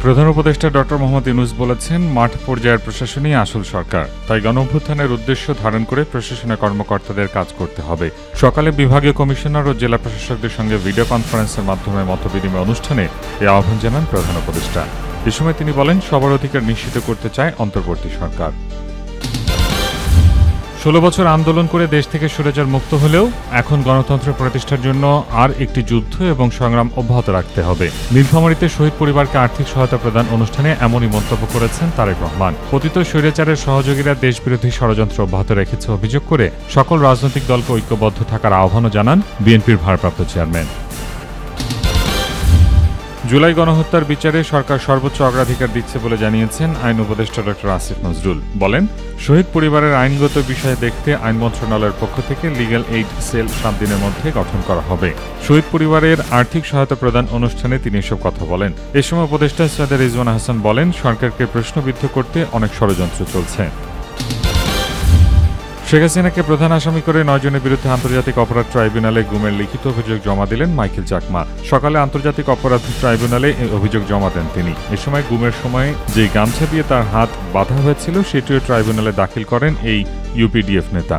প্রধান উপদেষ্টা ডক্টর মোহাম্মদ ইউনূস বলেছেন, মাঠ পর্যায়ের প্রশাসনই আসল সরকার, তাই গণঅভ্যুত্থানের উদ্দেশ্য ধারণ করে প্রশাসনের কর্মকর্তাদের কাজ করতে হবে। সকালে বিভাগীয় কমিশনার ও জেলা প্রশাসকদের সঙ্গে ভিডিও কনফারেন্সের মাধ্যমে মতবিনিময় অনুষ্ঠানে এ আহ্বান জানান প্রধান উপদেষ্টা। এ সময় তিনি বলেন, সবার অধিকার নিশ্চিত করতে চায় অন্তর্বর্তী সরকার। ১৬ বছর আন্দোলন করে দেশ থেকে স্বৈরাচার মুক্ত হলেও এখন গণতন্ত্র প্রতিষ্ঠার জন্য আর একটি যুদ্ধ এবং সংগ্রাম অব্যাহত রাখতে হবে। নীলফামারীতে শহীদ পরিবারকে আর্থিক সহায়তা প্রদান অনুষ্ঠানে এমনই মন্তব্য করেছেন তারেক রহমান। পতিত স্বৈরাচারের সহযোগীরা দেশবিরোধী ষড়যন্ত্র অব্যাহত রেখেছে অভিযোগ করে সকল রাজনৈতিক দলকে ঐক্যবদ্ধ থাকার আহ্বানও জানান বিএনপির ভারপ্রাপ্ত চেয়ারম্যান। জুলাই গণহত্যার বিচারে সরকার সর্বোচ্চ অগ্রাধিকার দিচ্ছে বলে জানিয়েছেন আইন উপদেষ্টা ডক্টর আসিফ নজরুল। বলেন, শহীদ পরিবারের আইনগত বিষয় দেখতে আইন মন্ত্রণালয়ের পক্ষ থেকে লিগ্যাল এইড সেল 7 দিনের মধ্যে গঠন করা হবে। শহীদ পরিবারের আর্থিক সহায়তা প্রদান অনুষ্ঠানে তিনি এসব কথা বলেন। এ সময় উপদেষ্টা সৈয়দ রিজওয়ান হাসান বলেন, সরকারকে প্রশ্নবিদ্ধ করতে অনেক ষড়যন্ত্র চলছে। শেখ হাসিনাকে প্রধান আসামি করে 9 জনের বিরুদ্ধে আন্তর্জাতিক অপরাধ ট্রাইব্যুনালে গুমের লিখিত অভিযোগ জমা দিলেন মাইকেল চাকমা। সকালে আন্তর্জাতিক অপরাধ ট্রাইব্যুনালে এই অভিযোগ জমা দেন তিনি। এ সময় গুমের সময় যে গামছা দিয়ে তার হাত বাঁধা হয়েছিল সেটিও ট্রাইব্যুনালে দাখিল করেন এই ইউপিডিএফ নেতা।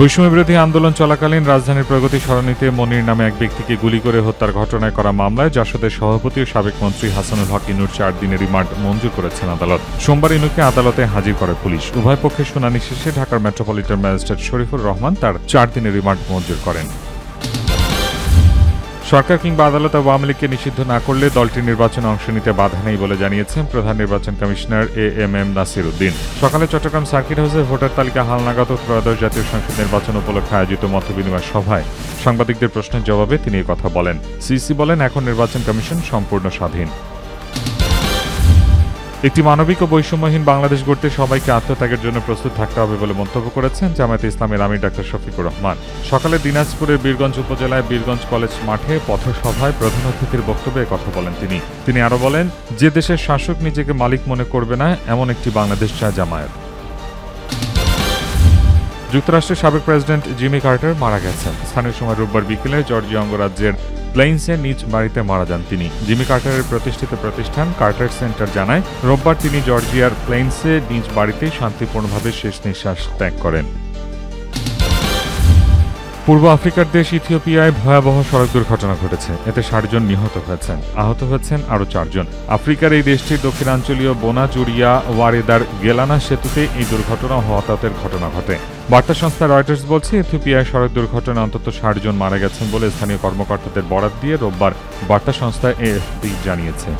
বৈষম্যবিরোধী আন্দোলন চলাকালীন রাজধানীর প্রগতি সরণিতে মনির নামে এক ব্যক্তিকে গুলি করে হত্যার ঘটনায় করা মামলায় জাসদের সভাপতি ও সাবেক মন্ত্রী হাসানুল হক ইনুর 4 দিনের রিমান্ড মঞ্জুর করেছেন আদালত। সোমবার ইনুকে আদালতে হাজির করে পুলিশ। উভয় পক্ষের শুনানি শেষে ঢাকার মেট্রোপলিটন ম্যাজিস্ট্রেট শরীফুর রহমান তার 4 দিনের রিমান্ড মঞ্জুর করেন। সরকার কিংবা আদালত আওয়ামী লীগকে নিষিদ্ধ না করলে দলটির নির্বাচনে অংশ নিতে বাধা নেই বলে জানিয়েছেন প্রধান নির্বাচন কমিশনার এএমএম নাসির উদ্দিন। সকালে চট্টগ্রাম সার্কিট হাউসে ভোটার তালিকা হালনাগাদ ও ত্রয়োদশ জাতীয় সংসদ নির্বাচন উপলক্ষে আয়োজিত মতবিনিময় সভায় সাংবাদিকদের প্রশ্নের জবাবে তিনি এই কথা বলেন। সিসি বলেন, এখন নির্বাচন কমিশন সম্পূর্ণ স্বাধীন। একটি মানবিক ও বৈষম্যহীন বাংলাদেশ গড়তে সবাইকে আত্মত্যাগের জন্য প্রস্তুত থাকতে হবে বলে মন্তব্য করেছেন জামায়াতে ইসলামের আমির ডাক্তার শফিকুর রহমান। সকালে দিনাজপুরের বীরগঞ্জ উপজেলায় বীরগঞ্জ কলেজ মাঠে পথসভায় প্রধান অতিথির বক্তব্যে কথা বলেন তিনি আরও বলেন, যে দেশের শাসক নিজেকে মালিক মনে করবে না, এমন একটি বাংলাদেশ চায় জামায়াত। যুক্তরাষ্ট্রের সাবেক প্রেসিডেন্ট জিমি কার্টার মারা গেছেন। স্থানীয় সময় রোববার বিকেলে জর্জিয়া অঙ্গরাজ্যের প্লেইন্সে নিজ বাড়িতে মারা যান তিনি। জিমি কার্টারের প্রতিষ্ঠিত প্রতিষ্ঠান কার্টার সেন্টার জানায়, রোববার তিনি জর্জিয়ার প্লেইন্সে নিজ বাড়িতে শান্তিপূর্ণভাবে শেষ নিঃশ্বাস ত্যাগ করেন। পূর্ব আফ্রিকার দেশ ইথিওপিয়ায় ভয়াবহ সড়ক দুর্ঘটনা ঘটেছে। এতে 60 জন নিহত হয়েছেন, আহত হয়েছেন আরও 4 জন। আফ্রিকার এই দেশটির দক্ষিণাঞ্চলীয় বোনাজুরিয়া ওয়ারেদার গেলানা সেতুতে এই দুর্ঘটনা ও হতাহতের ঘটনা ঘটে। বার্তা সংস্থা রয়টার্স বলছে, ইথিওপিয়ায় সড়ক দুর্ঘটনায় অন্তত 60 জন মারা গেছেন বলে স্থানীয় কর্মকর্তাদের বরাত দিয়ে রোববার বার্তা সংস্থা এএফপি জানিয়েছে।